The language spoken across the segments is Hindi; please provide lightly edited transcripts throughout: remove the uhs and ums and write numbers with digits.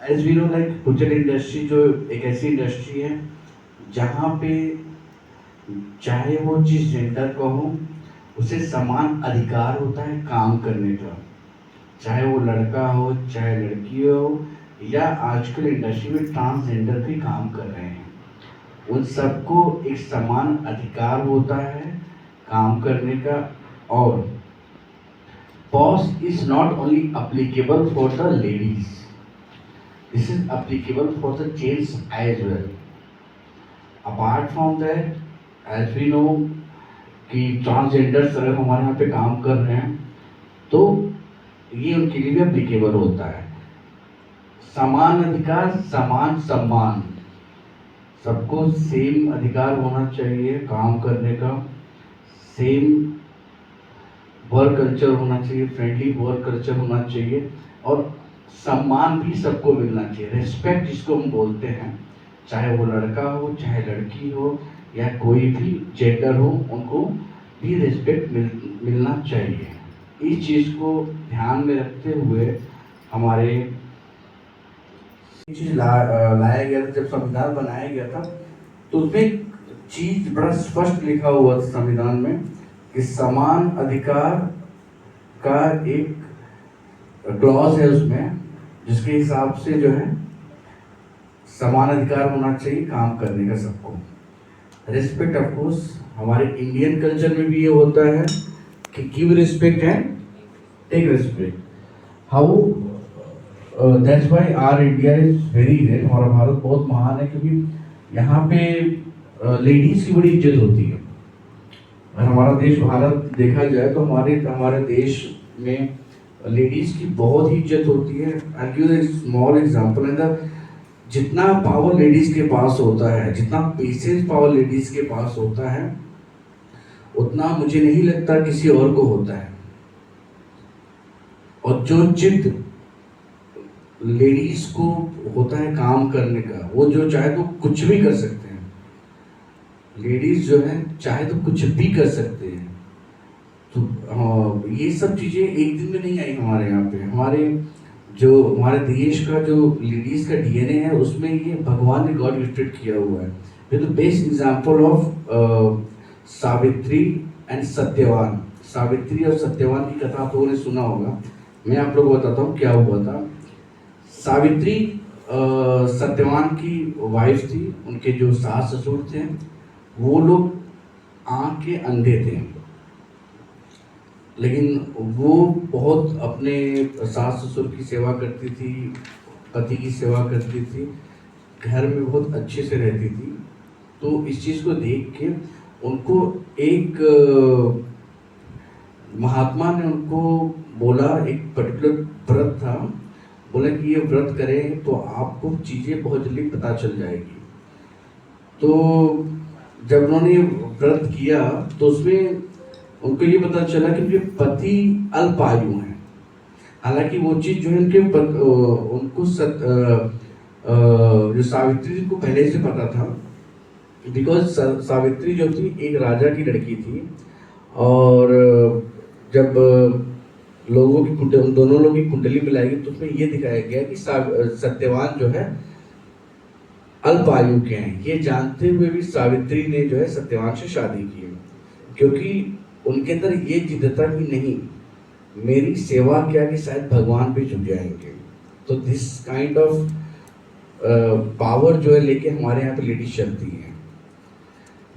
As we know like hotel industry जो एक ऐसी इंडस्ट्री है जहाँ पे चाहे वो जिस जेंडर का हो उसे समान अधिकार होता है काम करने का, चाहे वो लड़का हो चाहे लड़की हो, या आजकल इंडस्ट्री में ट्रांसजेंडर भी काम कर रहे हैं, उन सबको एक समान अधिकार होता है काम करने का। और POSH is not only applicable for the ladies, this is applicable for the gents as well. Apart from that, as we know कि ट्रांसजेंडर्स अगर हमारे यहाँ पे काम कर रहे हैं तो ये उनके लिए भी अप्लीकेबल होता है। समान अधिकार समान सम्मान, सबको सेम अधिकार होना चाहिए काम करने का, सेम वर्क कल्चर होना चाहिए, फ्रेंडली वर्क कल्चर होना चाहिए, और सम्मान भी सबको मिलना चाहिए। रिस्पेक्ट जिसको हम बोलते हैं, चाहे वो लड़का हो चाहे लड़की हो या कोई भी जेंडर हो, उनको भी रिस्पेक्ट मिलना चाहिए। इस चीज़ को ध्यान में रखते हुए हमारे चीज़ लाया गया था। जब संविधान बनाया गया था तो उसमें एक चीज़ बड़ा स्पष्ट लिखा हुआ था संविधान में कि समान अधिकार का एक क्लॉज है उसमें, जिसके हिसाब से जो है समान अधिकार होना चाहिए काम करने का सबको। रिस्पेक्ट ऑफ कोर्स हमारे इंडियन कल्चर में भी ये होता है कि give respect and take respect. How that's why our India is very great, हमारा भारत बहुत महान है, क्योंकि यहाँ पे लेडीज की बड़ी इज्जत होती है। और हमारा देश भारत देखा जाए तो हमारे देश में लेडीज की बहुत ही इज्जत होती है। I give a small example, जितना पावर लेडीज के पास होता है, जितना पेशेंस पावर लेडीज के पास होता है, उतना मुझे नहीं लगता किसी और को होता है। और जो जिद लेडीज को होता है काम करने का, वो जो चाहे तो कुछ भी कर सकते हैं। लेडीज जो है चाहे तो कुछ भी कर सकते हैं। तो ये सब चीज़ें एक दिन में नहीं आई हमारे यहाँ पे। हमारे देश का जो लेडीज का डीएनए है उसमें ये भगवान ने गॉड गिफ्टेड किया हुआ है। ये तो best example of Savitri and Satyavan. Savitri और सत्यवान की कथा आप लोगों ने सुना होगा, मैं आप लोगों को बताता हूँ क्या हुआ था। सावित्री सत्यवान की वाइफ थी, उनके जो सास ससुर थे वो लोग आँख के अंधे थे, लेकिन वो बहुत अपने सास ससुर की सेवा करती थी, पति की सेवा करती थी, घर में बहुत अच्छे से रहती थी। तो इस चीज़ को देख के उनको एक महात्मा ने उनको बोला, एक पर्टिकुलर व्रत था, बोला कि ये व्रत करें तो आपको चीज़ें बहुत जल्दी पता चल जाएगी। तो जब उन्होंने व्रत किया तो उसमें उनको ये पता चला कि उनके पति अल्पायु हैं। हालांकि वो चीज़ जो है उनको जो सावित्री को पहले से पता था, बिकॉज सावित्री जो थी एक राजा की लड़की थी, और जब लोगों की उन दोनों लोगों की कुंडली मिलाई तो उसमें ये दिखाया गया कि सत्यवान जो है अल्पायु के हैं। ये जानते हुए भी सावित्री ने जो है सत्यवान से शादी की, क्योंकि उनके अंदर ये जिद था कि नहीं, मेरी सेवा क्या कि शायद भगवान भी झुक जाएंगे। तो दिस काइंड ऑफ पावर जो है लेके हमारे यहाँ पे लेडीज चलती हैं।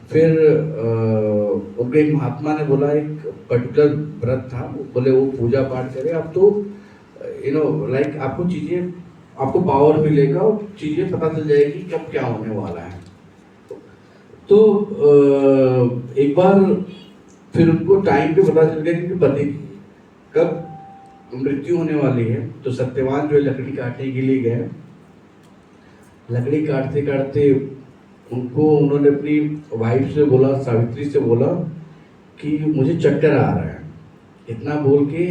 फिर उनको एक महात्मा ने बोला, एक पर्टिकुलर व्रत था, बोले वो पूजा पाठ करे, अब तो लाइक आपको चीज़ें, आपको पावर मिलेगा और चीज़ें पता चल जाएगी कि अब क्या होने वाला है। तो एक बार फिर उनको टाइम पे पता चल गया कि पति की कब मृत्यु होने वाली है। तो सत्यवान जो है लकड़ी काटने के लिए गए। लकड़ी काटते काटते उन्होंने अपनी वाइफ से बोला, सावित्री से बोला कि मुझे चक्कर आ रहा है। इतना बोल के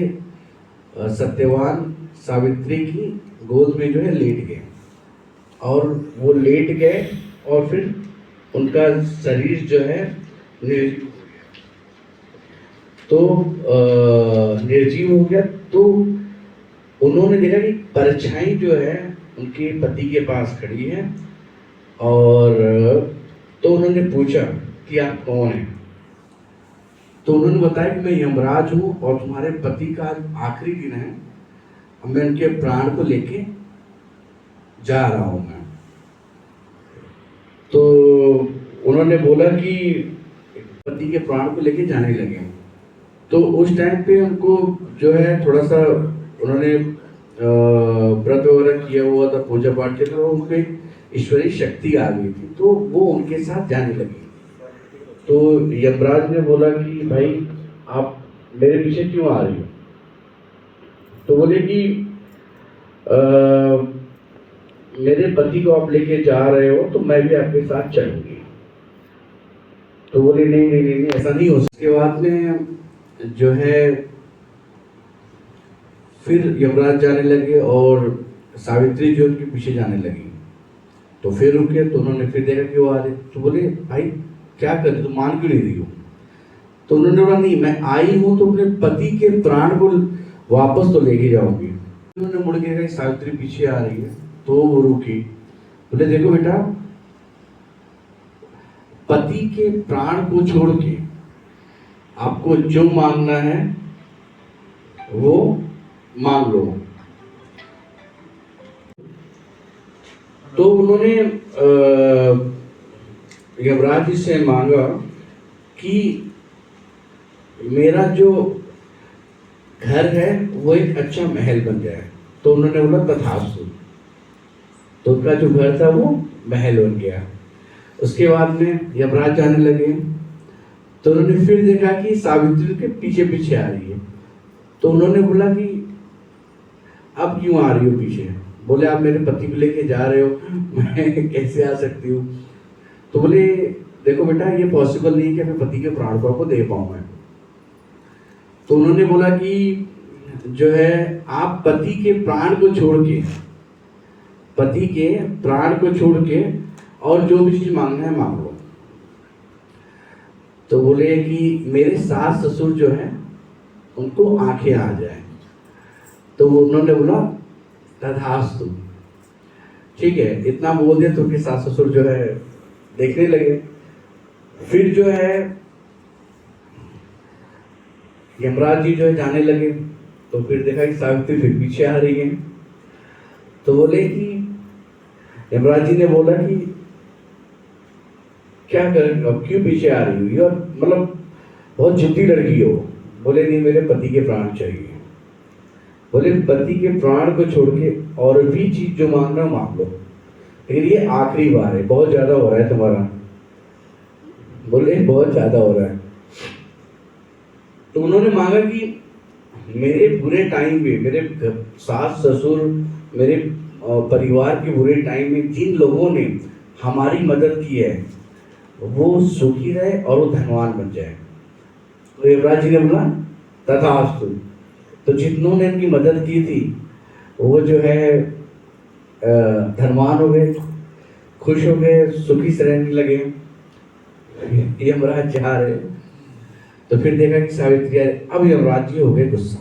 सत्यवान सावित्री की गोद में जो है लेट गए, और वो लेट गए और फिर उनका शरीर जो है निर्जीव हो गया। तो उन्होंने देखा कि परछाई जो है उनके पति के पास खड़ी है, और तो उन्होंने पूछा कि आप कौन हैं। तो उन्होंने बताया कि मैं यमराज हूँ और तुम्हारे पति का आखिरी दिन है, मैं उनके प्राण को लेके जा रहा हूँ मैं। तो उन्होंने बोला कि पति के प्राण को लेके जाने लगे। तो उस टाइम पे उनको जो है थोड़ा सा उन्होंने व्रत वगैरह किया हुआ था, पूजा पाठ किया था, उनको एक ईश्वरीय शक्ति आ गई थी, तो वो उनके साथ जाने लगी। तो यमराज ने बोला कि भाई आप मेरे पीछे क्यों आ रही हो। तो बोले कि मेरे पति को आप लेके जा रहे हो तो मैं भी आपके साथ चलूंगी। तो बोले नहीं नहीं नहीं, नहीं ऐसा नहीं हो। उसके बाद में जो है फिर यमराज जाने लगे और सावित्री जो उनके पीछे जाने लगी। तो फिर रुके, तो उन्होंने फिर देखा कि वो आ रहे। तो बोले भाई क्या कर रहे, तो मान क्यों नहीं रही हो। तो उन्होंने बोला नहीं, मैं आई हूं तो अपने पति के प्राण को वापस तो लेके जाऊंगी। उन्होंने मुड़ के कहा सावित्री पीछे आ रही है, तो वो रुकी। बोले देखो बेटा, पति के प्राण को छोड़ के आपको जो मांगना है वो मांग लो। तो उन्होंने यमराज जी से मांगा कि मेरा जो घर है वो एक अच्छा महल बन जाए। तो उन्होंने बोला तथास्तु। तो उनका जो घर था वो महल बन गया। उसके बाद में यमराज जाने लगे, तो उन्होंने फिर देखा कि सावित्री के पीछे पीछे आ रही है। तो उन्होंने बोला कि अब क्यों आ रही हो पीछे। बोले आप मेरे पति को लेके जा रहे हो, मैं कैसे आ सकती हूँ। तो बोले देखो बेटा, ये पॉसिबल नहीं है कि अपने पति के प्राण को आपको दे पाऊँ मैं। तो उन्होंने बोला कि जो है आप पति के प्राण को छोड़ के, पति के प्राण को छोड़ के और जो भी चीज मांगना है मांग लो। तो बोले कि मेरे सास ससुर जो है उनको आंखें आ जाए। तो उन्होंने बोला तथास्तु। ठीक है, इतना बोल दिया तो उनके सास ससुर जो है देखने लगे। फिर जो है यमराज जी जो है जाने लगे, तो फिर देखा कि सावित्री फिर पीछे आ रही है। तो बोले कि यमराज जी ने बोला कि क्या कर, अब क्यों पीछे आ रही हो, और मतलब बहुत जिद्दी लड़की हो। बोले नहीं, मेरे पति के प्राण चाहिए। बोले पति के प्राण को छोड़ के और भी चीज जो मांगना मांग लो, लेकिन ये आखिरी बार है, बहुत ज्यादा हो रहा है तुम्हारा। बोले बहुत ज्यादा हो रहा है। तो उन्होंने मांगा कि मेरे बुरे टाइम में, मेरे सास ससुर, मेरे परिवार के बुरे टाइम में जिन लोगों ने हमारी मदद की है वो सुखी रहे और वो धनवान बन जाए। तो यमराज जी ने बोला तथास्तु। तो जितनों ने इनकी मदद की थी वो जो है धनवान हो गए, खुश हो गए, सुखी से रहने लगे। यमराज जा रहे, तो फिर देखा कि सावित्री आ रही। अब यमराज जी हो गए गुस्सा।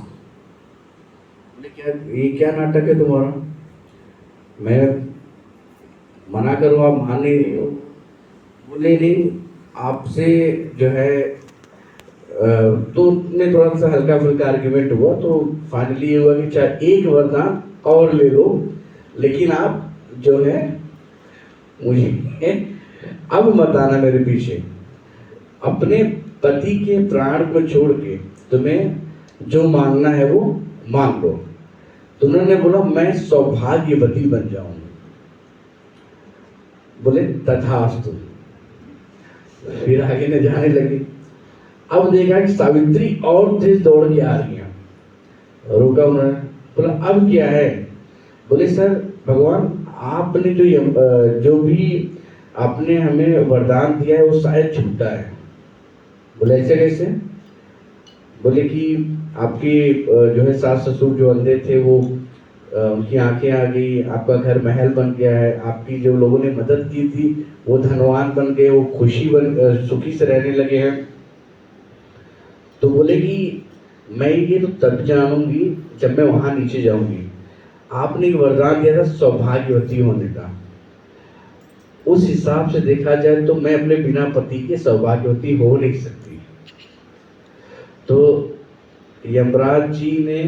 बोले क्या, ये क्या नाटक है तुम्हारा, मैं मना करूँ आप मान नहीं रही हो। बोले नहीं, आपसे जो है तो उनमें थोड़ा सा हल्का फुल्का आर्ग्यूमेंट हुआ। तो फाइनली ये हुआ कि चाहे एक वरदान और ले लो, लेकिन आप जो है मुझे अब मत आना मेरे पीछे। अपने पति के प्राण को छोड़ के तुम्हें जो मांगना है वो मांग लो। तो उन्होंने बोला मैं सौभाग्यवती बन जाऊं। बोले तथास्तु। फिर आगे ने जाने लगी। अब देखा कि सावित्री और तेज दौड़ के आ रही है। रोका उन्होंने, बोला अब क्या है। बोले सर भगवान, आपने जो भी आपने हमें वरदान दिया है वो शायद झूठा है। बोले ऐसे कैसे। बोले कि आपकी जो है सास ससुर जो अंधे थे वो उनकी आंखें आ गई, आपका घर महल बन गया है, आपकी जो लोगों ने मदद की थी वो धनवान बन गए, वो सुखी से रहने लगे हैं। तो बोले कि मैं ये तो तब जानूंगी जब मैं वहां नीचे जाऊंगी। आपने एक वरदान दिया था सौभाग्यवती होने का। उस हिसाब से देखा जाए तो मैं अपने बिना पति के सौभाग्यवती हो नहीं सकती। तो यमराज जी ने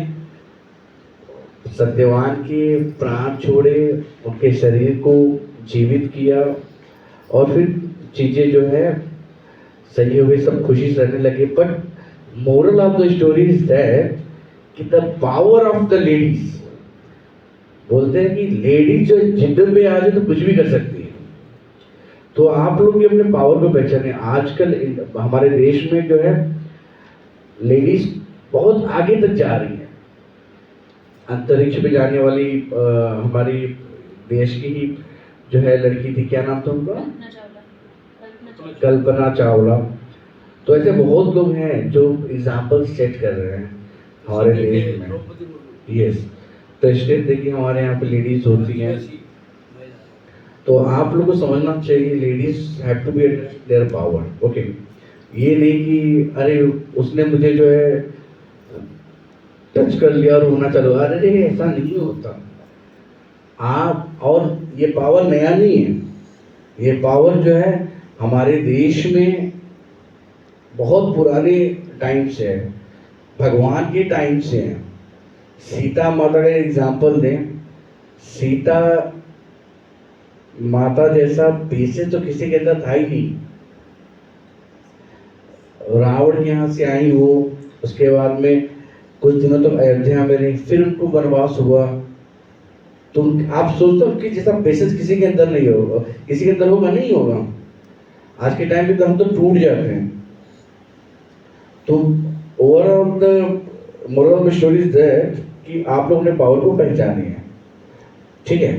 सत्यवान के प्राण छोड़े, उनके शरीर को जीवित किया और फिर चीजें जो है सही हो गई, सब खुशी से रहने लगे। But moral of the story is that कि the power of the ladies, बोलते हैं कि लेडीज जो जिद पे आ जाए तो कुछ भी कर सकती है। तो आप लोग भी अपने पावर को पहचाने। आजकल हमारे देश में जो है लेडीज बहुत आगे तक जा रही है। अंतरिक्ष में जाने वाली हमारी देश की ही जो है लड़की थी, क्या नाम था उनका? कल्पना चावला। तो ऐसे बहुत लोग हैं जो एग्जाम्पल सेट कर रहे हैं हमारे देश में। यस, प्रेसिडेंट देखिए हमारे यहाँ पे लेडीज होती हैं। तो आप लोग को समझना चाहिए ladies have to be their power. Okay, ये नहीं कि अरे उसने मुझे जो है टच कर लिया और होना चालू, अरे ऐसा नहीं होता। आप, और ये पावर नया नहीं है, ये पावर जो है हमारे देश में बहुत पुराने टाइम से है, भगवान के टाइम से है। सीता माता का एग्जाम्पल दें, सीता माता जैसा पेशेंस तो किसी के अंदर था ही नहीं। रावण यहाँ से आई वो, उसके बाद में कुछ दिनों तक अयोध्या में रही, फिर उनको वनवास हुआ। तो आप सोचते हो कि जैसा पेशेंस किसी के अंदर नहीं होगा, किसी के अंदर होगा नहीं होगा। आज के टाइम पे तो हम तो टूट जाते हैं। तो overall the moral of the story is that कि आप लोग ने पावर को पहचाने हैं, ठीक है।